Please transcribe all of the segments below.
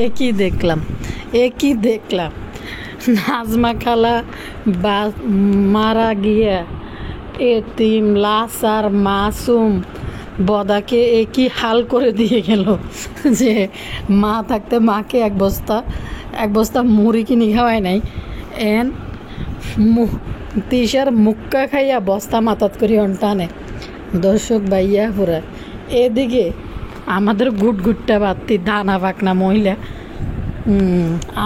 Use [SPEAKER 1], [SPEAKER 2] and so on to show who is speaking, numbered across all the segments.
[SPEAKER 1] একই দেখলাম নাজমা খালা বা মারা গিয়া এতিম লাসার মাসুম বদাকে একই হাল করে দিয়ে গেল যে মা থাকতে মাকে এক বস্তা মুড়ি কিনে খাওয়ায় নাই এন তিসার মুক্কা খাইয়া বস্তা মাথাত করি টানে দর্শক বাইয়া পুরা এদিকে আমাদের গুটটা বাত্তি দানা পাকনা মহিলা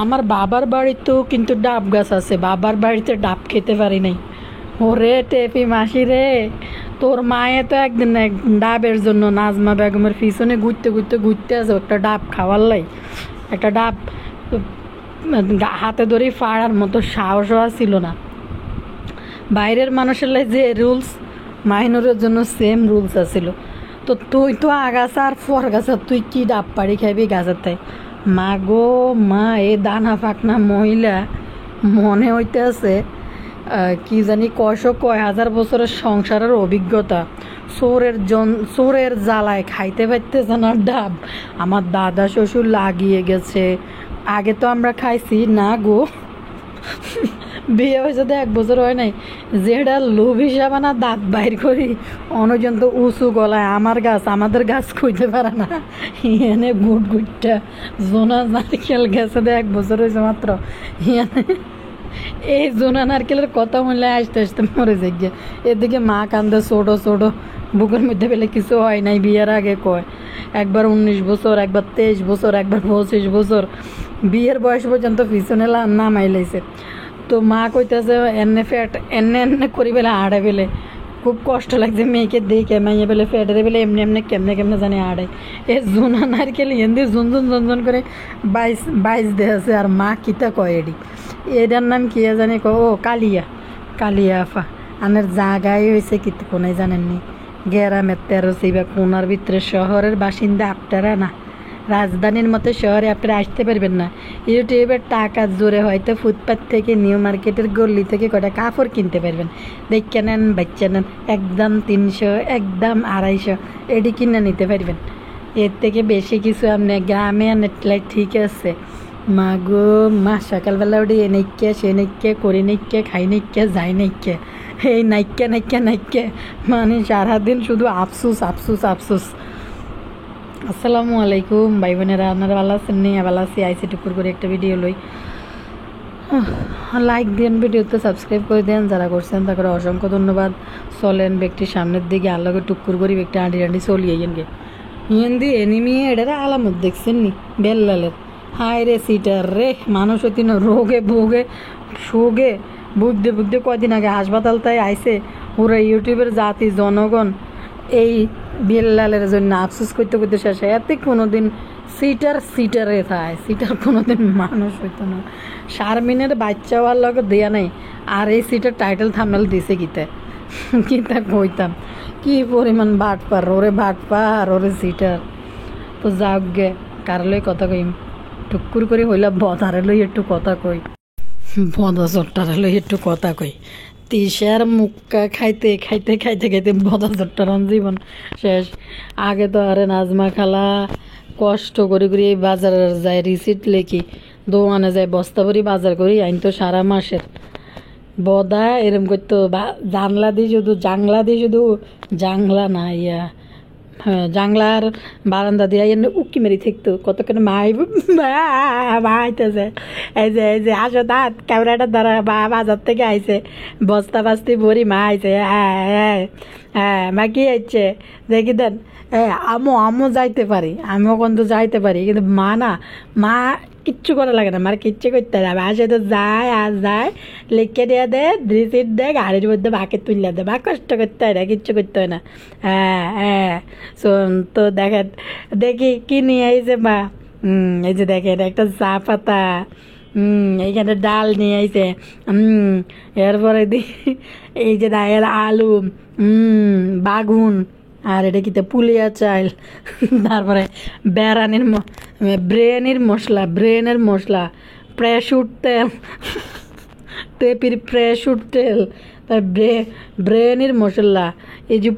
[SPEAKER 1] আমার বাবার বাড়িতেও কিন্তু ডাব গাছ আছে, বাবার বাড়িতে ডাব খেতে পারি নাই। ওরে টেপি মাসি রে, তোর মায়ে তো একদিন ডাবের জন্য নাজমা বেগমের পিছনে ঘুরতে আছে একটা ডাব খাওয়ার লাই, একটা ডাব হাতে ধরে ফাড়ার মতো সাহসও ছিল না। বাইরের মানুষের লাই যে রুলস মাইনরের জন্য সেম রুলস আছিল। তো তুই তো আগাছা আর ফরগাছা, তুই কি ডাব পাড়ি খাইবি গাছের তাই? মা গো মা, এ দানা ফাঁকনা মহিলা মনে হইতে আছে কি জানি কয় হাজার বছরের সংসারের অভিজ্ঞতা। চোরের জ্বালায় খাইতে পারতেছে না ডাব। আমার দাদা শ্বশুর লাগিয়ে গেছে, আগে তো আমরা খাইছি না গো। বিয়ে হয়েছে তো 1 বছর হয় নাই, যেটা লোভ হিসাবে না দাঁত বাইর করি অনজন্ত উঁচু গলায় আমাদের গাছ খুঁজতে পারে না। এনে গুটটা জোনা নারকেল গেছে তো 1 বছর হয়েছে মাত্র। এই জোনা নারকেলের কথা মূল্যে আসতে মরে যাই। এদিকে মা কান্দে ছোট বুকের মধ্যে পেলে কিছু হয় নাই। বিয়ের আগে কয় একবার 19 বছর, একবার 23 বছর, একবার 25 বছর, বিয়ের বয়স পর্যন্ত পিছনে নামাই লাইছে। তো মা কইতেছে এনে করি বেলে আড়ে বেলে খুব কষ্ট লাগছে মেয়েকে দেখে, মাইয়ে বেলে ফেটে বেলে এমনি কেমনে জানি আড়ে। এ জোনা নারকেল এমনি ঝুনঝুন করে বাইশ দেছে। আর মা কিতা কয় এটার নাম কি জানি ও কালিয়া আফা। আনের জায়গায় হয়েছে কিন্তু কোনায় জানেননি, গ্রামের 13 বা কোনার ভিতরে। শহরের বাসিন্দা আপনারা না, রাজধানীর মতো শহরে আপনারা আসতে পারবেন না। ইউটিউবের টাকার জোরে হয়তো ফুটপাথ থেকে নিউ মার্কেটের গল্লি থেকে কটা কাপড় কিনতে পারবেন। দেখে নেন, বাচ্চা নেন, একদম 300, একদম 250 এটি কিনে নিতে পারবেন। এর থেকে বেশি কিছু আপনি গ্রামে আনলে ঠিক আছে। মা গো মা, সকালবেলা উঠে এ নাইকে সে নাইকে করি নাইকে খাই নাইকে যাই নাইকে, এই নাইকে মানে সারাদিন শুধু আফসুস। আসসালামু আলাইকুম ভাই বোনেরা, আপনারা ভালো আছেন? নি ভালো আছি। আইসি টুকুর করে একটা ভিডিও লই, লাইক দেন, ভিডিওতে সাবস্ক্রাইব করে দেন যারা করছেন তাকে অসংখ্য ধন্যবাদ। চলেন ব্যক্তির সামনের দিকে আলোকে টুকুর করি ব্যক্তি আঁটি চলিয়ে গেনগে হিন্দি এনিমি এটারে আলামত দেখছেন নি বেল্লালের। হায় রে সিটার রে, মানুষ হইতি না রোগে ভোগে শোগে বুঝতে কয়দিন আগে হাসপাতাল তাই আইসে। ওরা ইউটিউবের জাতি জনগণ এই বেল্লালের জন্য আফসোস করতে শেষ। এতে কোনোদিন সিটারে থাকে, সিটার কোনোদিন মানুষ হইতো না। শারমিনের বাচ্চা হওয়ার লগে দেয়া নাই, আর এই সিটার টাইটেল থামনেল দিছে কিতা কইতাম কি পরিমাণ বাটপার, ওরে সিটার। তো যাক গে, কারলই কথা কইম টুকুর করে হইলা বদারে লই একটু কথা কই, বদা চট্টারে লই একটু কথা কই। তিসার মুক্কা খাইতে বদা চট্টার জীবন শেষ। আগে তো আরে নাজমা খালা কষ্ট করে এই বাজারে যায়, রিসিট লেখি দোকানে যায়, বস্তা ভরি বাজার করি আইন তো সারা মাসের। বদা এরম করতো জাংলা দিয়ে শুধু জাংলা না জাংলার বারান্দা দিয়ে এমনি উকি মেরি থাকতো কতক্ষণ মাইতেছে। এই যে আসো দাঁত ক্যামেরাটা ধরা বাজার থেকে আইছে বস্তা বাস্তি ভরি মা আইছে। হ্যাঁ মা কি আইছে দেখি দেন। আমিও যাইতে পারি, আমিও কিন্তু যাইতে পারি, কিন্তু মা কিচ্ছু করা লাগে না, মার কিচ্ছু করতে হবে। আসে তো যায় লিখে দিয়ে দে, রিসিট দে, গাড়ির মধ্যে বাকে তুললে দে, বা কষ্ট করতে হয় না, কিচ্ছু করতে হয় না। শোন তো দেখি কি নিয়ে আইছে মা। এই যে দেখেন একটা চা পাতা, এইখানে ডাল নিয়ে আইছে, এরপরে এই যে ডায়ের আলু, বাগুন, আর এটা কিতে পুলিয়া চাল, তারপরে ব্রেনের মশলা, প্রেসুর তেল, তেপির প্রেসুর তেল, তার ব্রেনের মশলা, এই যে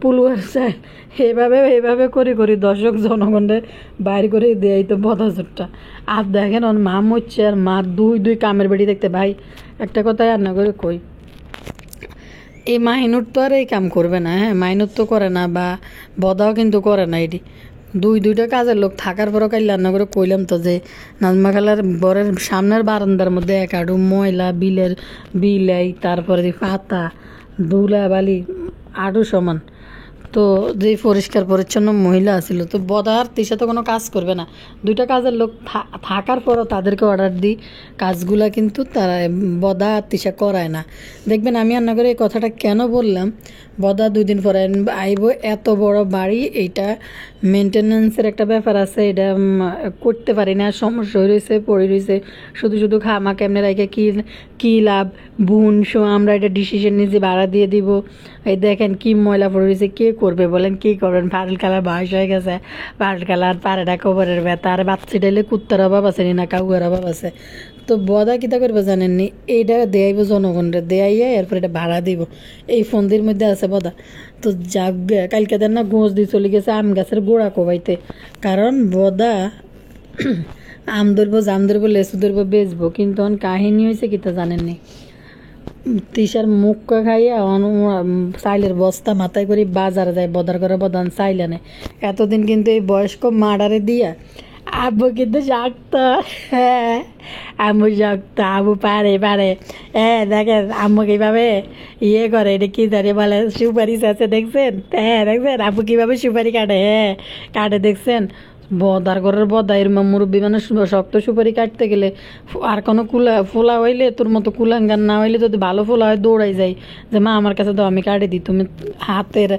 [SPEAKER 1] পুলুয়ার চাল এভাবে করে দর্শক জনগণের বাইর করে দেয় তো বদাচুরটা। আর দেখেন ওর মা মরছে আর মা দুই কামের বেড়ি দেখতে ভাই একটা কথাই আর না করে কই এই মাইনুর তো আর এই কাম করবে না, হ্যাঁ মাইনুর তো করে না বা বদাও কিন্তু করে না এটি দুইটা কাজের লোক থাকার পরও কাল রান্না করে কইলাম তো যে নাজমা খালার বরের সামনের বারান্দার মধ্যে এক আডু ময়লা বিলাই তারপরে পাতা ধুলা বালি আডু সমান। তো যে পরিষ্কার পরিচ্ছন্ন মহিলা আছিল তো বদার তিসা তো কোনো কাজ করবে না, দুইটা কাজের লোক থাকার পরও তাদেরকে অর্ডার দিই কাজগুলা কিন্তু তারা বদা আর তিসা করায় না। দেখবেন আমি রান্না করে এই কথাটা কেন বললাম, বদা 2 দিন পরে আইব, এত বড় বাড়ি এইটা মেনটেন্যান্সের একটা ব্যাপার আছে, এটা করতে পারি না, সমস্যা হয়ে রয়েছে পড়ে রয়েছে, শুধু খামা কেমনে রাখে কী লাভ বুন শো আমরা এটা ডিসিশন নিয়ে যে ভাড়া দিয়ে দিব। এই দেখেন কি ময়লা পড়ে রয়েছে, কে করবে বলেন, কী করবেন? পারুল কালার বয়স হয়ে গেছে, পারুল কালার পাড়াটা কবরের ব্যথা, আর বাচ্চা ডাইলে কুত্তার অভাব আছে না কাউয়ার অভাব আছে। তো বদা কিতা করবে জানেননি, এইটা দেয়াইব জনগণরে, দেয়াইয়া এরপর এটা ভাড়া দিব, এই ফন্দির মধ্যে আছে বদা। তো যাক কালকে দেন না গোঁজ দিয়ে চলে গেছে আম গাছের গোড়া কোবাইতে, কারণ বদা আম ধরবো জাম ধরবো লেচু ধরবো বেচবো, কিন্তু কাহিনী হয়েছে কিতা জানেননি, তিসার মুখ খাইয়া চাইলের বস্তা মাথায় করে বাজারে যায়, বদার করে বদান চাইল আনে। এতদিন কিন্তু এই বয়স্ক মাডারে দিয়া আব্বু কিন্তু শক্ত, হ্যাঁ আম্মু শক্ত, আব্বু পারে হ্যাঁ দেখেন আম্মু কীভাবে ইয়ে করে, এটা কী জানি বলে সুপারি আছে দেখছেন, হ্যাঁ দেখছেন আব্বু কীভাবে সুপারি কাটে, হ্যাঁ কাটে দেখছেন। বদার ঘরের বদা এর মুরব্বী মানে শক্ত সুপারি কাটতে গেলে আর কোনো ফোলা হইলে তোর মতো কুলাঙ্গান না হইলে যদি ভালো ফোলা হয় দৌড়াই যাই যে মা আমার কাছে দাও আমি কাটে দিই, তুমি হাতের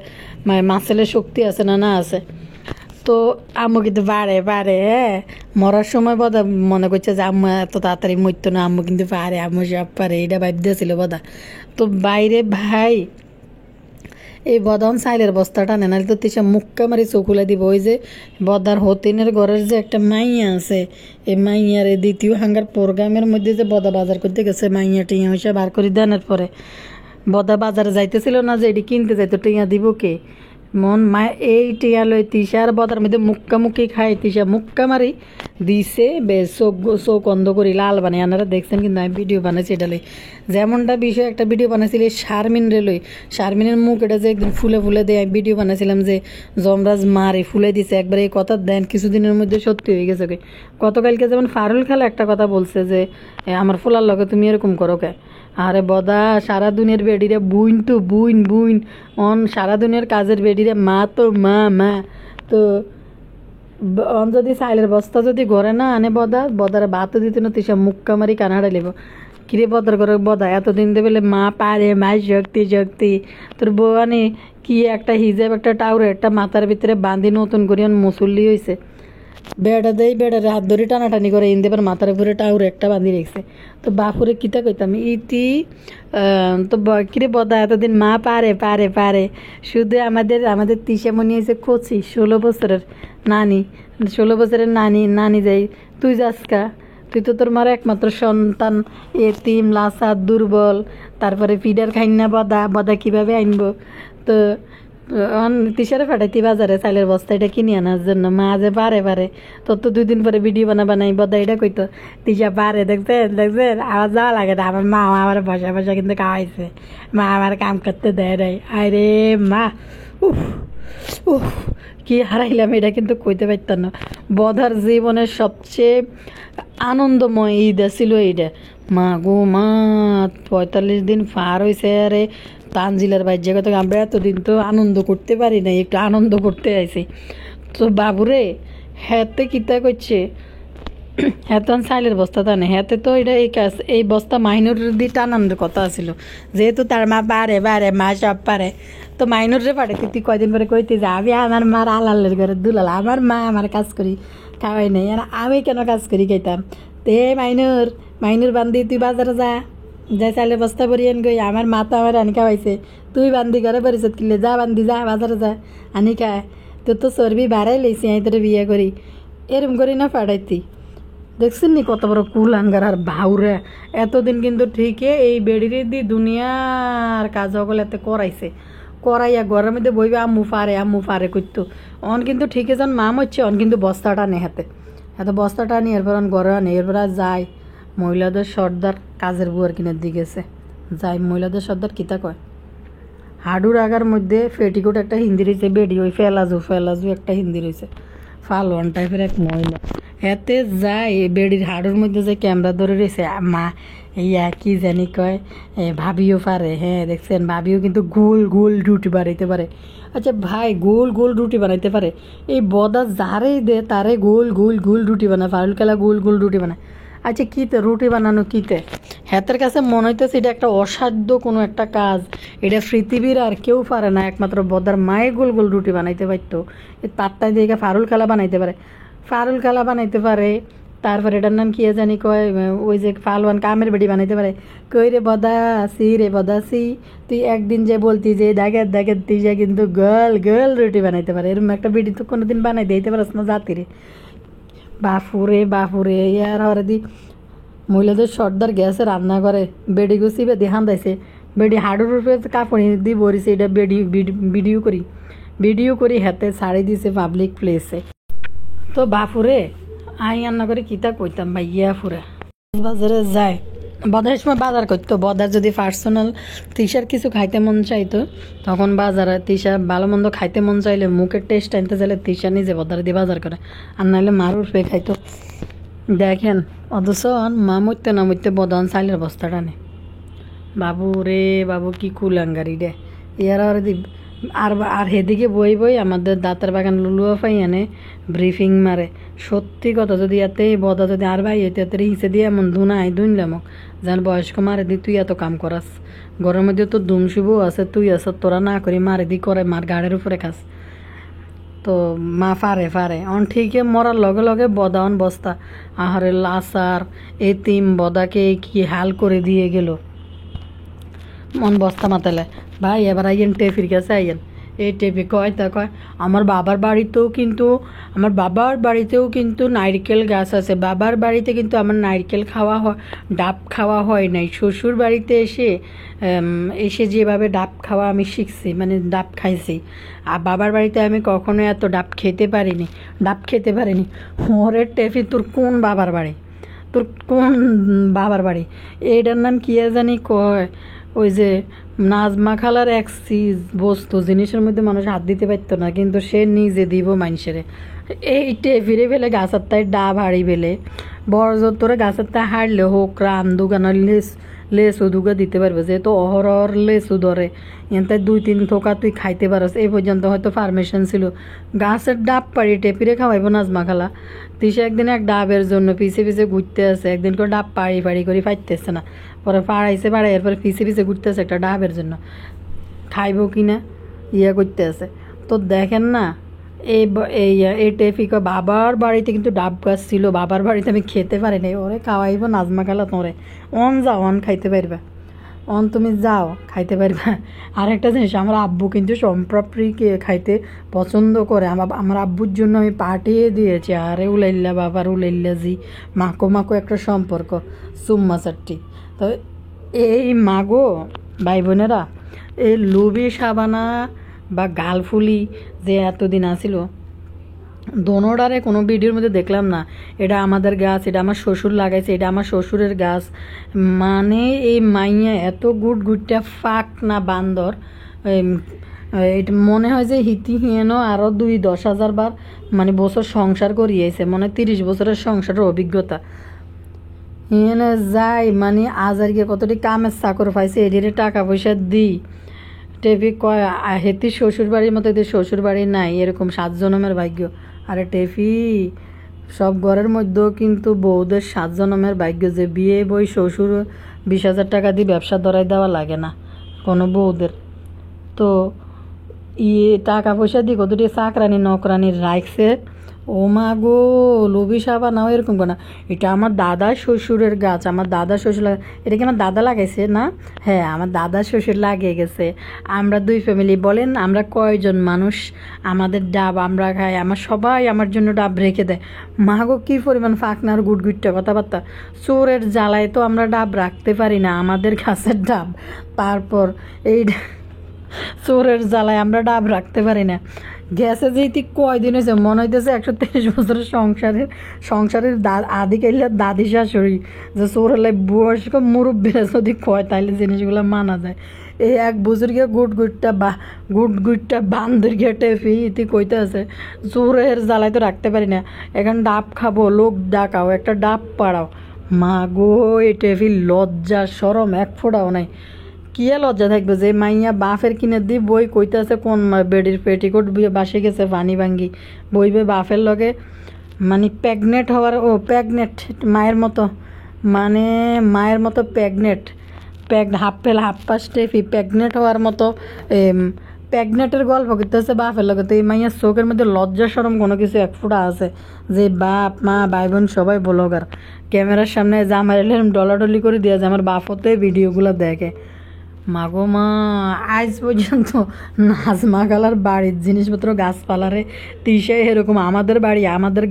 [SPEAKER 1] মাসেলের শক্তি আছে না আছে। তো আম্মু কিন্তু পারে হ্যাঁ, মরার সময় বদা মনে করছে যে আম্মু এত তাড়াতাড়ি মরতো না, আম্মু কিন্তু পারে, আম্মু সব পারে, এটা ভাব দিয়েছিল বদা। তো বাইরে ভাই এই বদান সাইলের বস্তাটা নেন তো তিসা মুক্কা মারি চকুলা দিব। ওই যে বদার হতিনের ঘরের যে একটা মাইয়া আছে, এই মাইয়ার এই দ্বিতীয় হাঙ্গার প্রোগ্রামের মধ্যে যে বদা বাজার করতে গেছে, মাইয়া টিয়া হইসা বার করে দেওয়ার পরে বদা বাজারে যাইতেছিল না যে এটি কিনতে যাইতো, টিয়া দিব কে মন মা এই টিয়া লই তিসার বদার মধ্যে মুক্কি খাই, তিসা মুক্কা মারি দিছে বেশ চোখ অন্ধ করি লাল বানাই। আপনারা দেখছেন কিন্তু আমি ভিডিও বানাইছি এটা লই, যেমনটা বিষয় একটা ভিডিও বানাইছিল শারমিন রে লই, শারমিনের মুখ এটা যে একদম ফুলে দেয়, আমি ভিডিও বানাইছিলাম যে যমরাজ মারে ফুলে দিছে একবারে, এই কথা দেন কিছুদিনের মধ্যে সত্যি হয়ে গেছে। গতকালকে যেমন ফারুল খালা একটা কথা বলছে যে আমার ফুলার লগে তুমি এরকম করো কে, আরে বদা সারা দুনিয়ার বেডিরে বুইন তো বুইন অন সারা দুনিয়ার কাজের বেডিরে মা তো মা তো অন যদি চাইলের বস্তা যদি ঘরে না আনে বদার ভাতও দিত না, তুই সব মুক্কা মারি কানাডা লিব কিরে বদার ঘরে বদা এতদিন দে বলে মা পারে মা শক্তি তোর বউ আনে কি একটা হিজাব একটা টাউরে একটা মাথার ভিতরে বাঁধি নতুন করে মুসল্লি হয়েছে, বেড়ারে হাত ধরে টানাটানি করে ইন দেবার মাথার উপরে টাউরে একটা বাঁধি রেখেছে। তো বাপুরে কিতা কইতাম ইতি তো কিরে বদা এতদিন মা পারে শুধু আমাদের তিসা মনে হয়েছে কচি 16 বছরের নানি যাই, তুই যাসকা, তুই তো তোর মার একমাত্র সন্তান, এতিম লাসা দুর্বল, তারপরে ফিডার খাইন না বদা কীভাবে আনবো। তো তিসারে ফাটাইতি বাজারে চাইলের বস্তা এটা কিনে আনার জন্য, মা যে পারে তোর তো 2 দিন পরে ভিডিও বানাই বদা এটা কইতো তিসা পারে, দেখছেন আমার যাওয়া লাগে না, আমার মা আমার বসা কিন্তু খাওয়াইছে, মা আমার কাম করতে দেয় নাই, আরে মা উফ কি হারাইলাম এটা কিন্তু কইতে পারতাম না। বধার জীবনের সবচেয়ে আনন্দময় ঈদ ছিল এইটা, মা গো মা 45 দিন পার হয়েছে, আরে তানজিলার বাইর জায়গা থেকে আমরা এতদিন তো আনন্দ করতে পারি না, একটু আনন্দ করতে আইছি। তো বাবুরে হ্যাতে কিতা করছে, হ্যাঁ তো চাইলের বস্তা টানে, হ্যাতে তো এটা এই বস্তা মাইনুর দিয়ে টানানোর কথা ছিল, যেহেতু তার মা পারে মা সব পারে, তো মাইনুরে পারে তুই কয়দিন পরে কইতে যা আমি আমার মার আলালের ঘরে দুলাল, আমার মা আমার কাজ করি খাওয়াই নাই, আর আমি কেন কাজ করি খাইতাম। তে মাইনুর বান্ধি তুই বাজারে যা চাইলের বস্তা ভরি আন গই, আমার মা তো আমার আনি খাওয়াইছে, তুই বান্ধি ঘরে পরিষদ কিনলে যা বান্ধি যা বাজারে যা আনি খায়, তোর তো চর্বি বাড়াই লইছি আমি তোর বিয়ে করি, এরম করি না পাঠাইতি। দেখছেন নি কত বড় কুলাঙ্গার আর ভাউরে, এতদিন কিন্তু ঠিকই এই বেড়িরে দিয়ে দুনিয়ার কাজ সকল এতে করাইছে, করাইয়া ঘরের মধ্যে বইবে আম্মু ফারে করতো। অন কিন্তু ঠিক যখন মাম হচ্ছে অন কিন্তু বস্তাটা নে হাতে বস্তাটা নিয়ে এরপর ঘরে আনে, এরপর যায় মহিলাদের সর্দার কাজের বুয়ার কিনে দিকেছে যাই মহিলাদের সর্দার কিতা কয় হাডুর আগার মধ্যে পেটিকোট একটা হিন্দি রয়েছে, বেডি ওই ফেলাজু একটা হিন্দি রয়েছে, ফালওয়ান টাইপের এক মহিলা এতে যায় বেডির হাডুর মধ্যে যে ক্যামেরা ধরে রয়েছে মা ইয়া কি জানি কয় ভাবিও পারে। হ্যাঁ দেখছেন ভাবিও কিন্তু গোল গোল রুটি বানাইতে পারে। আচ্ছা ভাই গোল গোল রুটি বানাইতে পারে, এই বদা যারেই দে তারে গোল গোল গোল রুটি বানায়, ফারুল খেলা গোল গোল রুটি বানায়। আচ্ছা কীতে রুটি বানানো কীতে, হাতের কাছে মনে হইতেছে এটা একটা অসাধ্য কোনো একটা কাজ, এটা পৃথিবীর আর কেউ পারে না, একমাত্র বদার মায়ে গোল গোল রুটি বানাইতে পারতো। তারটাই দিয়ে ফারুল খেলা বানাইতে পারে, তারপরে এটার নাম কি জানি কয় ওই যে ফালওয়ান কামের বেডি বানাইতে পারে। কই রে বদাসি তুই একদিন যে বলতি যে দেখে তুই যে কিন্তু গার্ল রুটি বানাইতে পারে, এরকম একটা বেডি তো কোনোদিন বানাই দিতে পারস না জাতিরে। বাপুরে ইয়ার হরে দি মহিলাদের সর্দার গ্যাসে রান্না করে, বেডি গুছিবে দেখান দাইছে, বেডি হাডুর উপরে কাপড় দি বরিছে, এটা ভিডিও করি হাতে ছাড়ি দিছে পাবলিক প্লেসে। তো বাপুরে আই রান্না করে কিতা কইতাম ভাই ইয়া ফুরে বাজারে যায়, বদার সময় বাজার করতো, বদার যদি পার্সোনাল তিসার কিছু খাইতে মন চাইতো তখন বাজারে তিসা ভালো মন্দ খাইতে মন চাইলে মুখের টেস্ট আনতে চাইলে তিসা নিজে বদার দিয়ে বাজার করে, আর নাহলে মারুর ফে খাইতো। দেখেন অথচ মা মরতে বদন চাইলের বস্তাটা নে। বাবু কি কুলাঙ্গারি রে ইয়ার আর হেদিকে বই আমাদের দাঁতের বাগান লুলুয়া পাই আনে ব্রিফিং মারে। সত্যি কথা যদি এতে বদা যদি আর ভাই এতে হিসে দিয়ে এমন দুনলাম যেন বয়স্ক মারে দি তুই এত কাম করাস, ঘরের মধ্যে তো দুম শুভও আছে, তুই আস তোরা না করি মারে দি করে মার গাড়ের উপরে খাস। তো মা ফারে অন ঠিকই মরার লগে লগে বদা অন বস্তা আহারে লাসার এতিম বদাকে কি হাল করে দিয়ে গেল মন বস্তা মাতালে। ভাই এবার আইয়েন টেফির কাছে আইয়েন, এই টেপি কয় আমার বাবার বাড়িতেও কিন্তু নারকেল গাছ আছে, বাবার বাড়িতে কিন্তু আমার নারকেল খাওয়া হয়, ডাব খাওয়া হয় নাই, শ্বশুর বাড়িতে এসে যেভাবে ডাব খাওয়া আমি শিখছি মানে ডাব খাইছি, আর বাবার বাড়িতে আমি কখনো এত ডাব খেতে পারিনি। ওরে টেপি তোর কোন বাবার বাড়ি এইটার নাম কি জানি কয়, ওই যে নাজমা খালার এক বস্তু জিনিসের মধ্যে মানুষ হাত দিতে পারতো না, কিন্তু সে নিজে দিব মানুষেরে। এই টেফিরে ফেলে গাছের তাই ডাব হাড়ি ফেলে বড় তোরা গাছের তাই হারলে হোক রান দুগানার লেসু দুগা দিতে পারবে, যেহেতু অহরহর লেসু ধরে এনতে 2-3 থোকা তুই খাইতে পারস। এই পর্যন্ত হয়তো পারমিশন ছিল, গাছের ডাব পাড়ি টেপিরে খাওয়াইব নাজমা খালা। তিসে একদিন এক ডাবের জন্য পিছে ঘুরতে আছে, একদিন করে ডাব পাড়ি করে ফাইতেছে না, পরে পাড়াই এরপরে পিছে ঘুরতে আছে একটা ডাবের জন্য, খাইব কিনা ইয়া করতে আছে। তো দেখেন না এই টেফিক বাবার বাড়িতে কিন্তু ডাব গাছ ছিল, বাবার বাড়িতে আমি খেতে পারি নাই, ওরে খাওয়াইব নাজমা খালা তোরে অন খাইতে পারবা, তুমি যাও খাইতে পারবা। আরেকটা জিনিস আমার আব্বু কিন্তু সম্প্রাপ্রিকে খাইতে পছন্দ করে, আমার আব্বুর জন্য আমি পাঠিয়ে দিয়েছি। আরে উলাইল্লা বাবার উলাইল্লা জি মাকো একটা সম্পর্ক সুম্মা চারটি। তো এই মাগো ভাই বোনেরা এই লুবি সাবানা বা গালফুলি যে এতদিন আসিল দোনোটারে কোনো ভিডিওর মধ্যে দেখলাম না, এটা আমাদের গাছ, এটা আমার শ্বশুর লাগাইছে, এটা আমার শ্বশুরের গাছ। মানে এই মাইয়া এত গুটটা ফাঁক না বান্দর, এটা মনে হয় যে হিয়েনও আরও 10,000 বার মানে বছর সংসার করিয়েছে, মনে 30 বছরের সংসারের অভিজ্ঞতা হিয়েনে যাই মানে আজ আর গিয়ে কতটি কামের চাকর পাইছে, এদের টাকা পয়সা দিই টেপি কয় হেতি শ্বশুর বাড়ির মতো এদের শ্বশুর বাড়ি নাই, এরকম 7 জনমের ভাগ্য। আরে টেপি সব ঘরের মধ্যেও কিন্তু বউদের 7 জনমের ভাগ্য, যে বিয়ে বই শ্বশুর 20,000 টাকা দিয়ে ব্যবসা ধরাই দেওয়া লাগে না কোনো বউদের। তো টাকা পয়সা দিয়ে কতটি চাকরানি নকরানি রাখছে। ও মা গো লুবি সাবানাও এরকম না, এটা আমার দাদা শ্বশুরের গাছ, আমার দাদা শ্বশুর এটা কি আমার দাদা লাগাইছে না? হ্যাঁ আমার দাদা শ্বশুর লাগিয়ে গেছে। আমরা 2 ফ্যামিলি, বলেন আমরা কয়জন মানুষ, আমাদের ডাব আমরা খাই, সবাই আমার জন্য ডাব রেখে দেয়। মা গো কী পরিমাণ ফাঁকনার গুটটা কথাবার্তা, চোরের জ্বালায় তো আমরা ডাব রাখতে পারি না, আমাদের গাছের ডাব। তারপর চোরের জ্বালায় আমরা ডাব রাখতে পারি না। গ্যাসে যেহেতু কয়দিন হয়েছে মনে হইতেছে 130 বছরের সংসারের আদি কাইলে দাদি শাশুড়ি যে চোরের বয়স্ক মুরব্বীরা যদি কয় তাইলে জিনিসগুলো মানা যায়। এই এক বুঝুর গিয়ে গুট বান্ধর গিয়ে টেফি ইতি কইতে আছে চোরের জ্বালায় তো রাখতে পারি না, এখন ডাব খাবো, লোক ডাকাও, একটা ডাব পাড়াও। মা গো, এই টেফি লজ্জা সরম এক ফোঁটাও নাই। কি লজ্জা থাকবে যে মাইয়া বাফের কিনে দি বই কইতে আছে কোন বেডির পেটিকোট বাসে গেছে পানি ভাঙ্গি বইবে বাফের লগে, মানে প্রেগনেন্ট হওয়ার প্রেগনেন্ট মায়ের মতো, মানে মায়ের মতো প্রেগনেন্ট হাফ পাস টেফি প্রেগনেন্ট হওয়ার মতো প্রেগনেন্টের গল্প করতেছে বাপের লগে। তো এই মাইয়ার চোখের মধ্যে লজ্জা সরম কোনো কিছু এক ফুটা আছে যে বাপ মা ভাই বোন সবাই ব্লগার, ক্যামেরার সামনে জামাই এলাম ডলাডলি করে দিয়ে যে আমার বাপতে ভিডিওগুলো দেখে। মাগো মা, আজ পর্যন্ত নাজমা খালার বাড়ির জিনিসপত্র গাছপালারে তিসে এরকম আমাদের বাড়ি আমাদের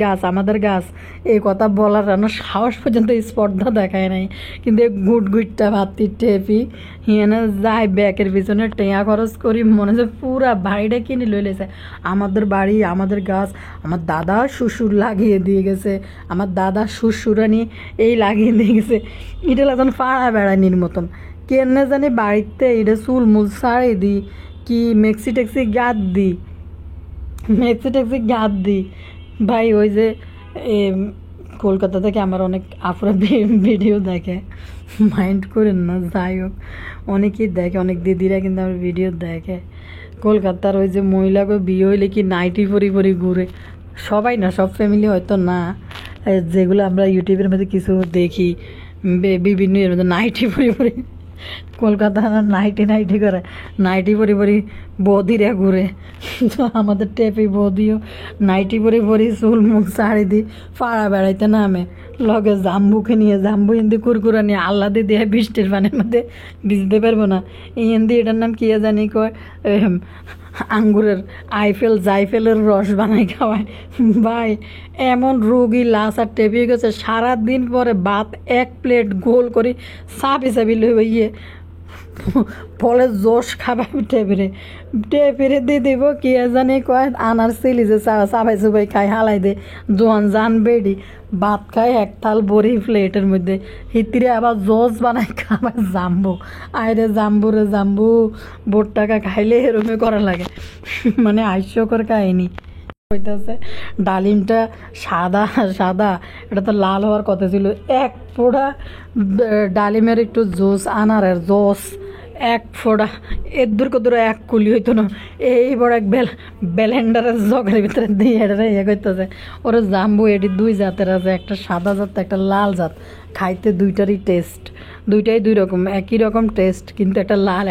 [SPEAKER 1] গাছ এই কথা বলার সাহস পর্যন্ত স্পর্ধা দেখায় নাই। কিন্তু গুটটা ভাতি টেপি হিয়ানে যায় ব্যাকের পিছনে টেঁয়া খরচ করি মনে হচ্ছে পুরা বাড়িটা কিনে লইলেছে। আমাদের বাড়ি আমাদের গাছ, আমার দাদা শ্বশুর লাগিয়ে দিয়ে গেছে, আমার দাদা শ্বশুরানি এই লাগিয়ে দিয়ে গেছে। এটা এখন পাড়া বেড়ানির মতন কেনে জানি বাড়িতে এটা চুল মুল ছাড়ি দি কি মেক্সি ট্যাক্সি গাদ দি ভাই। ওই যে কলকাতা থেকে আমার অনেক আপুরা ভিডিও দেখে, মাইন্ড করেন না, যাই হোক অনেকেই দেখে, অনেক দিদিরা কিন্তু আমার ভিডিও দেখে। কলকাতার ওই যে মহিলাকে বিয়ে হইলে কি নাইটি পরি ঘুরে, সবাই না, সব ফ্যামিলি হয়তো না, যেগুলো আমরা ইউটিউবের মধ্যে কিছু দেখি বিভিন্ন এর মধ্যে নাইটি পরি কলকাতা নাইটি করে নাইটি পরি বৌদিরা ঘুরে। তো আমাদের টেপি বৌদিও নাইটি পরি চুল মুখ শাড়ি দি পাড়া বেড়াইতে নামে, লগে জাম্বুকে নিয়ে জাম্বু হিন্দি কুরকুরা নিয়ে আল্লাহ দিয়ে বৃষ্টির পানির মধ্যে ভিজতে পারবো না। এই হিন্দি এটার নাম কি জানি কয় আঙ্গুরের জাইফেলের রস বানাই খাওয়ায়। ভাই এমন রোগী লাশ আর টেপি গেছে, সারাদিন পরে ভাত 1 প্লেট গোল করে চাপি লইয়ে ফলে জোশ খাবে টেপিরে দিয়ে দিব কি জানি কয় আনার চিলি যে চাবাই চুবাই খাই হালাই দে জোয়ান জান বেডি ভাত খায় 1 থাল বড়ি প্লেটের মধ্যে, হিতিরে আবার জোস বানায় খাবার জাম্বু। আইরে জাম্বু বোট টাকা খাইলে এরমে করা লাগে, মানে হাস্যকর কাহিনী। হইতেছে ডালিমটা সাদা এটা তো লাল হওয়ার কথা ছিল। 1 ফোঁটা ডালিমের একটু জুস আনারের জোস 1 ফোঁটা এর দূর কত 1 কুলি হইতো না, এই বড় এক ব্লেন্ডারের জগের ভিতরে দিয়ে এটা করতেছে। ওরা জাম্বু এটি 2 জাতের আছে, একটা সাদা জাত একটা লাল জাত, খাইতে দুইটারই টেস্ট, দুইটাই 2 রকম, একই রকম টেস্ট, কিন্তু একটা লাল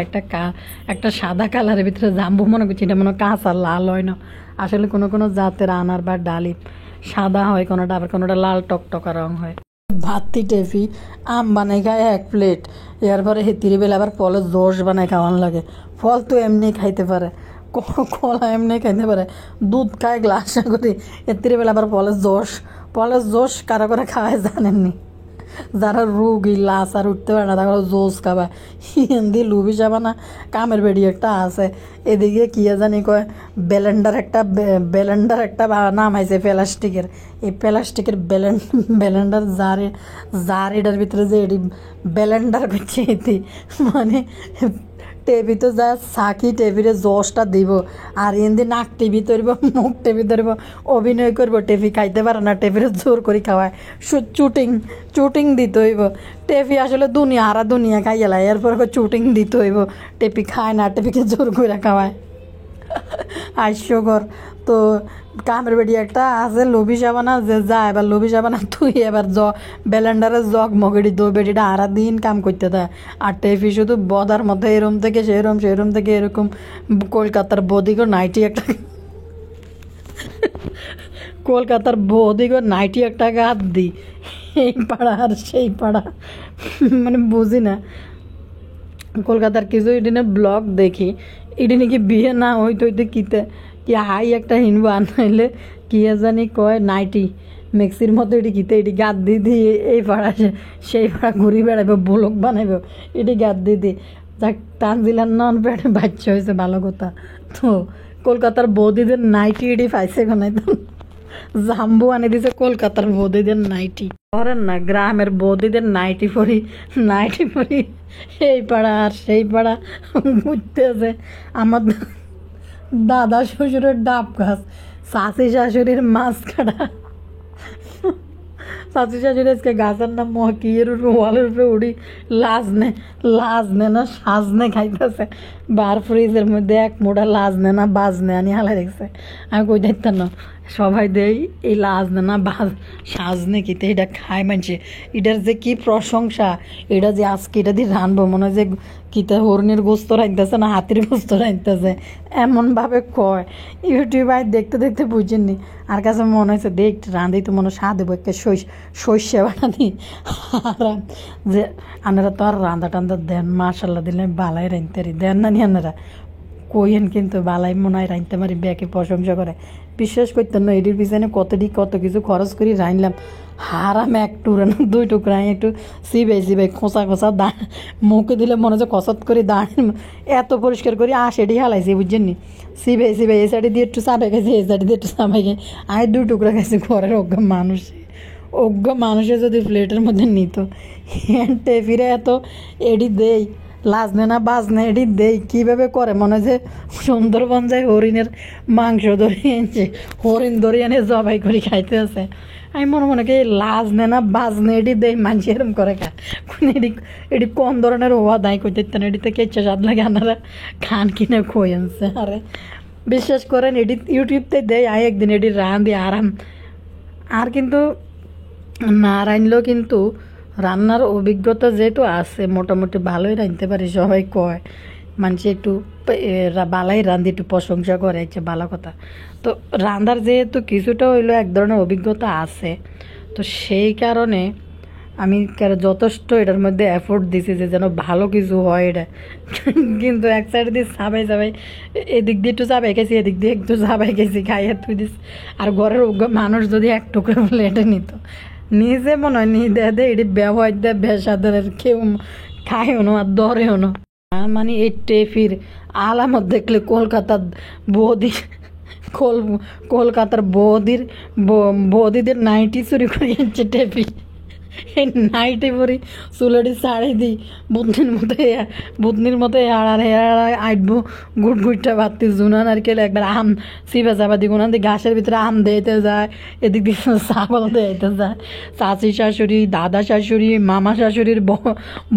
[SPEAKER 1] একটা সাদা কালারের ভিতরে জাম্বু মনে করছি এটা মনে কাঁচা লাল হয় না, আসলে কোনো জাতের আনার বা ডালিম সাদা হয়, কোনোটা আবার কোনোটা লাল টকটকা রং হয়। ভাতি টেফি আম বানাই খায় 1 প্লেট, এরপরে হেতির বেলা আবার ফলের জোশ বানাই খাওয়ান লাগে। ফল তো এমনি খাইতে পারে, কলা এমনি খাইতে পারে, দুধ খায় গ্লাসে করে, এতির বেলা আবার ফলের জোশ কারা করে খাওয়ায় জানেননি? যারা রোগী লাশ আর উঠতে পারে না তারা জোস খাবা। হিন্দি লুবি যাবা না কামের বেড়ি একটা আছে, এদিকে কি জানি কয় ব্লেন্ডার একটা নাম আছে প্লাস্টিকের, এই প্লাস্টিকের ব্লেন্ডার জার এটার ভিতরে যে এটি ব্লেন্ডার করছে এটি, মানে টেবি তো যা সাকি টেবিরে জোশটা দিব আর এমনি নাক টিভি ধরব মুখ টেবি ধরব অভিনয় করব, টেপি খাইতে পারে না, টেবিরে জোর করে খাওয়ায় চুটিং দিতে হইব। টেপি আসলে হারা দুনিয়া খাইয়েলায়, এরপর চুটিং দিতে হইব, টেপি খায় না, টেপিকে জোর করে খাওয়ায়, হাস্যকর। তো কামের বেড়ি একটা আছে লোভি সাবানা যে যা এবার লোভি সাবানা তুই এবার ব্লেন্ডারের জগ মগেড়ি দো বেডিটা আরা দিন কাম করতে দেয়, আর টেফি শুধু বদার মধ্যে এরম থেকে সেরম থেকে এরকম কলকাতার বদিগো নাইটি একটা গাত দি, এই পাড়া আর সেই পাড়া, মানে বুঝি না। কলকাতার কিছু এদিনে ব্লগ দেখি, এটি নাকি বিয়ে না হইতে কিতে কি হাই একটা হিনবো আনাইলে কি জানি কয় নাইটি মেক্সির মতো এটি কিতে এটি গাদ দিয়ে এই পাড়া সেই পাড়া ঘুরি বেড়াইব ব্লগ বানাইব, এটি গাদ দিয়ে যাক তানজিলার নন পেটে বাচ্চা হয়েছে ভালো কথা। তো কলকাতার বৌদিদের নাইটি এডি পাইছে কোনায় তো জাম্বু আনে দিছে কলকাতার বৌদিদের নাইটি, ধরেন না গ্রামের বৌদিদের নাইটি পরি এই পাড়া আর সেই পাড়া ঘুরতে আছে। আমার দাদা শ্বশুরের ডাব গাছ, শাশি শাশুড়ির মাছ কাটা, শাশি শাশুড়ি আজকে গাছের নাম মহকিয়ের উপরে ওয়ালের উপরে উড়ি লাজনে না সাজনে খাইতেছে। বার ফ্রিজের মধ্যে এক মোটা লাজনে না বাজনে আনি হালাই দেখছে। আমি কই দেখতাম না সবাই দেই এই লাজনে না সাজনে কিতে এটা খায় মানছে, এটার যে কি প্রশংসা, এটা যে আজকে এটা দিয়ে রানবো মনে হয় যে কিতা হরিণের গোস্ত রাখতেছে না হাতির গোস্ত রাখতেছে এমনভাবে কয়। ইউটিউবে দেখতে দেখতে বুঝেননি, আর কাছে মনে হয়েছে দেখ রাঁধি তো মনে স্বাদ দেবো একটা সর্ষে বানানি। আর যে আনারা তো আর রাঁধা টান্দা দেন মাশাল্লাহ দিলে বালাই রাঁধতে দেন না নি আনারা কইেন, কিন্তু বালাই মনে হয় রাঁধতে পারি ব্যাকে প্রশংসা করে। বিশ্বাস করতেন না এটির পিছনে কত কিছু খরচ করি রাঁধলাম। হারাম এক টুকরা না 2 টুকরা একটু সিবাই খোঁচা দা মুখে দিলে মনে হচ্ছে কসত করে দাঁড়িয়ে এত পরিষ্কার করি এটি হালাইছি বুঝছেন নি। সিবাই এই সাইডে দিয়ে একটু চাপাই গেছি এই সাইডে দিয়ে একটু চাপাই গেছি। 2 টুকরা গেছি ঘরের অজ্ঞ মানুষে যদি প্লেটের মধ্যে নিত হেঁটে ফিরে এত এডি দেই লাজনে না বাজনে এডি দেই কীভাবে করে মনে হয় যে সুন্দরবন যায় হরিণের মাংস ধরিয়ে এনেছে, হরিণ ধরিয়ে এনে জবাই করে খাইতে আছে। আমি মনে কি লাজনে না বাজনে এডি দেই মানুষ এরম করে খা এডি কোন ধরনের হওয়া দায় করতে এডিতে কেচ্ছা স্বাদ লাগে আপনারা খান কিনে খই আনছে। আরে বিশ্বাস করেন এডি ইউটিউবতে দেয় একদিন এডি রাঁধি আরাম। আর কিন্তু না রাঁধলেও কিন্তু রান্নার অভিজ্ঞতা যেহেতু আছে মোটামুটি ভালোই রাঁধতে পারি, সবাই কয় মানুষ একটু বালাই রাঁধি একটু প্রশংসা করে হচ্ছে ভালো কথা। তো রান্নার যেহেতু কিছুটা হইলেও এক ধরনের অভিজ্ঞতা আছে, তো সেই কারণে আমি যথেষ্ট এটার মধ্যে এফোর্ট দিছি যে যেন ভালো কিছু হয় এটা। কিন্তু এক সাইড দিয়ে চাবাই এদিক দিয়ে একটু চাবাই গেছি এদিক দিয়ে একটু চাবাই গেছি খাইয়ে তুই দিস। আর ঘরের মানুষ যদি এক টুকরো বলে এটা নিত নিজে মনে হয় নি দে এটি ব্যবহার দেয় বেসাদের কেউ খায়ও না আর দরেও না। মানে এই টেফির আলামত দেখলে কলকাতার বৌদিদের নাইটি চুরি করে যাচ্ছে টেফি। এই নাইটি পরি চুলেটি শাড়ি দিই বুতনির মতো আইটবো গুটটা বাড়তি জুনা নারকেল একবার আম চিপা চাপা দিই কোন গাছের ভিতরে আম দিতে যায়, এদিক দিয়ে ছাগল দিতে যায়। চাচি শাশুড়ি দাদা শাশুড়ি মামা শাশুড়ির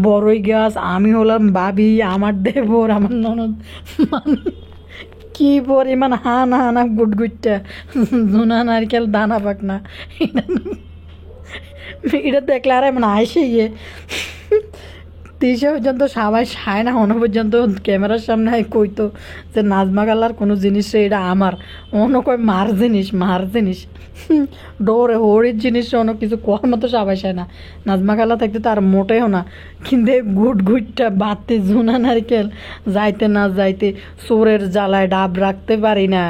[SPEAKER 1] বড়ই গাছ, আমি হলাম ভাবি, আমার দেবর আমার ননদ, মানে কি পরিমাণ হানা গুটটা জুনা নারকেল দানা পাকনা এটা দেখলে আর এমন আইসে গিয়ে 30 পর্যন্ত সবাই সায় না অন্য পর্যন্ত ক্যামেরার সামনে কইতো যে নাজমা গাল্লার কোনো জিনিস এটা আমার অন্য কয় মার জিনিস ডোরে হরির জিনিস অন্য কিছু কোয়ার মতো সবাই সায় না। নাজমা গাল্লা থাকতে তার মোটেও না, কিন্তু গুটটা বাড়তে জুনা নারকেল যাইতে না যাইতে চোরের জ্বালায় ডাব রাখতে পারি না।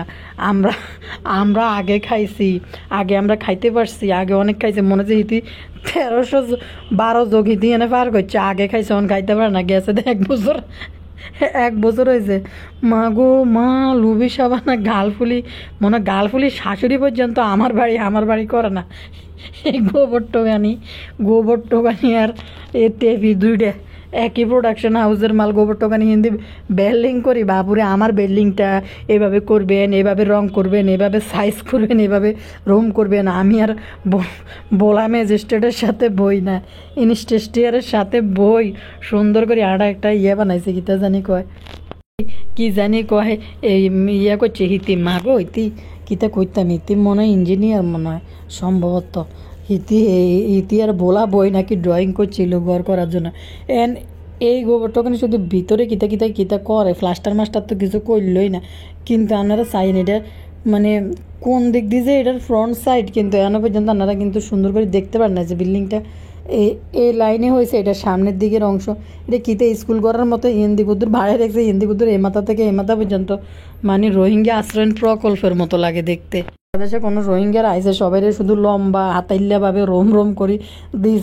[SPEAKER 1] আমরা আগে খাইছি, আগে আমরা খাইতে পারছি, আগে অনেক খাইছি মনে যে হিতি 1312 যোগ হিতি এনে পার করছে, আগে খাইছে অন খাইতে পারে না গেছে 1 বছর হয়েছে। মা গো মা লুবি সাবানা গালফুলি শাশুড়ি পর্যন্ত আমার বাড়ি করে না। এই গোবর টোকানি আর এ টেপি 2টা একই প্রোডাকশন হাউসের মাল। গোবর টোকানি হিন্দি বিল্ডিং করি বাপুরে আমার বিল্ডিংটা এভাবে করবেন, এভাবে রং করবেন, এভাবে সাইজ করবেন, এভাবে রুম করবেন। আমি আর বলা ম্যাজিস্ট্রেটের সাথে বই না ইনস্টেস্টিয়ারের সাথে বই সুন্দর করে একটা বানাইছে কি জানি কয় এই করছে হিতি মাগো হিতি কিতা কইতাম হিতি মনে হয় ইঞ্জিনিয়ার মনে হয় সম্ভবত হিতি আর বলা বই নাকি ড্রয়িং করছিল ঘর করার জন্য। এই গোবরটা ওখানে শুধু ভিতরে কিতা করে মাস্টার তো কিছু করলই না। কিন্তু আপনারা চাইন এটা মানে কোন দিক দিয়ে যে এটার ফ্রন্ট সাইড, কিন্তু এখনো পর্যন্ত আপনারা কিন্তু সুন্দর করে দেখতে পারেন না যে বিল্ডিংটা এই লাইনে হয়েছে। এটা সামনের দিকের অংশ, এটা কিতে স্কুল করার মতো হিন্দিকুদ্দুর ভাড়ায় রেখেছে। হিন্দিকুদ্দুর এ মাথা থেকে এ মাথা পর্যন্ত মানে রোহিঙ্গা আশ্রয়ণ প্রকল্পের মতো লাগে দেখতে। বাংলাদেশে কোনো রোহিঙ্গারা আইসে সবাই শুধু লম্বা হাতাইল্লাভাবে রোম রোম করি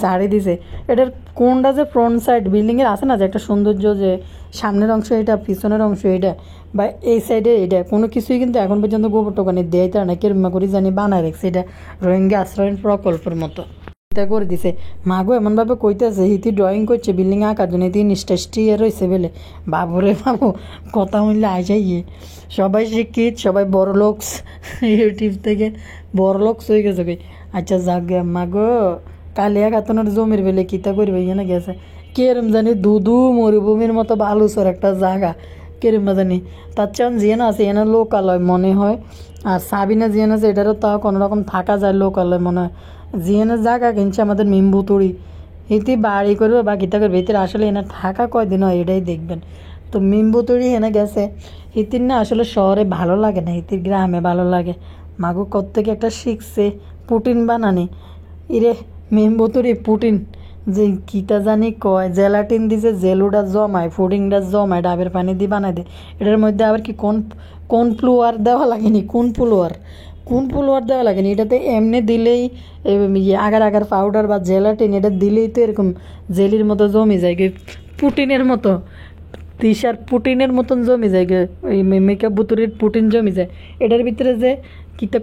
[SPEAKER 1] ঝাড়ি দিছে। এটার কোনটা যে ফ্রন্ট সাইড বিল্ডিংয়ের আছে না যে একটা সৌন্দর্য, যে সামনের অংশ এটা, পিছনের অংশ এটা, বা এই সাইডে এটা, কোনো কিছুই কিন্তু এখন পর্যন্ত গোবর টোকানি দেয় তার না, কেরমা করে জানি বানায় রাখছে এটা রোহিঙ্গা আশ্রয়ণ প্রকল্পের মতো এটা করে দিছে। মাগো এমনভাবে কইতেছে হিতি ড্রয়িং করছে বিল্ডিং আঁকার জন্য, তিন স্টেজটি রয়েছে বলে। বাবুরে বাবু, কথা হইলে আইসাই সবাই শিক্ষিত, সবাই বড় লোকস, ইউটিউব থেকে বড় লোকস হয়ে গেছে কই। আচ্ছা যাক গে মাগো, কালিয়া খাতুনের জমির বেলে কিতা করবে না গেছে কেরম জানি দুদু মরুভূমির মতো বালুচর একটা জায়গা, কেরম জানি তার চান জিয়ান আছে এনা লোকালয় মনে হয়। আর সাবিনা জিয়ান আছে এটারও তাও কোনোরকম থাকা যায় লোকালয় মনে হয়। জিয়ানের জায়গা কিনছে আমাদের মিম্বুতুড়ি, ইতি বাড়ি করবে বা কিতা করবে, ইতির আসলে এনে থাকা কয়দিন হয় এটাই দেখবেন। তো মিম্বুতুড়ি এনে গেছে, ইতির না আসলে শহরে ভালো লাগে না, ইতির গ্রামে ভালো লাগে। মাগু কোত্থেকে একটা শিখছে পুটিন বানানি, ইরে মিম্বুতুড়ি পুটিন যে কিতা জানি কয়, জেলাটিন দিছে, জেলুটা জমায়, ফুডিংটা জমায়, ডাবের পানি দিয়ে বানাই দেয়। এটার মধ্যে আবার কি কোন ফ্লোয়ার দেওয়া লাগেনি, কোন ফ্লোয়ার দেওয়া লাগেনি, এটাতে এমনি দিলেই আগার আগার পাউডার বা জেলাটিন এটা দিলেই তো এরকম জেলির মতো জমে যায়, পুটিনের মতো, তিসার পুটিনের মতন জমে যায়, ওই মেকআপ বুতুরির পুটিন জমে যায়। এটার ভিতরে যে কিতা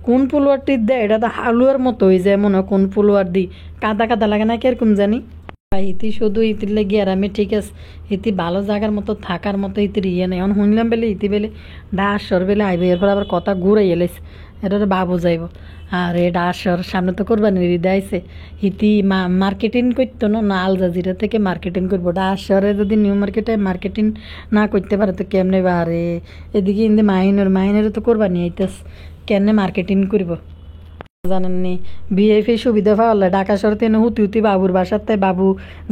[SPEAKER 1] কোন পুলোয়ারটি দেয়, এটা তো হালুয়ার মতো হয়ে যায় মনে হয়, কোন পুলোয়ার দিই কাদা কাদা লাগে না কিরকম জানি। ইতি শুধু ইতির লেগে আর আমি ঠিক আছে, ইতি ভালো জায়গার মতো থাকার মতো ইতির নেই। এখন শুনলাম বেলে ইতি বেলে ডাসর বেলে আইবে, এরপর আবার কথা ঘুরাই এলাইছে, এটা বাবু যাইব। আর এ ডাসর সামনে তো কোরবানির ঈদ আইছে, ইতি মার্কেটিং করতো না আল জাজিরা থেকে মার্কেটিং করবো। ডাসরে যদি নিউ মার্কেটে মার্কেটিং না করতে পারে তো কেমনে বারে, এদিকে ইন্দি মাইনের তো কোরবানি আইতাস, কেমনে মার্কেটিং করব জানেননি। বিএফি সুবিধা পাওয়ালে ঢাকা শহর থেকে হুতি বাবুর বাসার তাই বাবু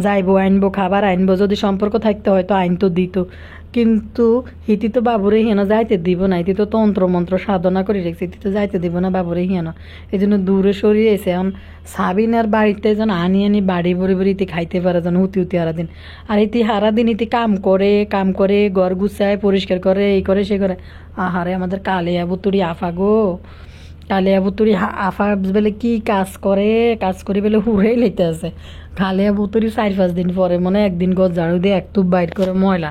[SPEAKER 1] যাইবো আনবো খাবার আনবো, যদি সম্পর্ক থাকতে হয়তো আইন তো দিত, কিন্তু হিতি তো বাবুরে হেন যাইতে দিব না, ইতি তো তন্ত্র মন্ত্র সাধনা করে রেখেছে, ইতি তো যাইতে দিব না বাবুরে হেন, এই জন্য দূরে সরিয়ে এসে এখন সাবিনার বাড়িতে যেন আনি বাড়ি ভরে ভরে ইতি খাইতে পারে যেন হুতি হারা দিন। আর ইতি হারা দিন ইতি কাম করে ঘর গুছায় পরিষ্কার করে, এই করে সে করে। আহারে আমাদের কালিয়া বুতুড়ি আফা গো, কালিয়া বুতুরি আফা বেলে কি কাজ করে বেলে হুড়েই লইতে আছে। কালিয়া বুতুরি 4-5 দিন পরে মনে একদিন গজ ঝাড়ু দিয়ে একটু বাইর করে ময়লা।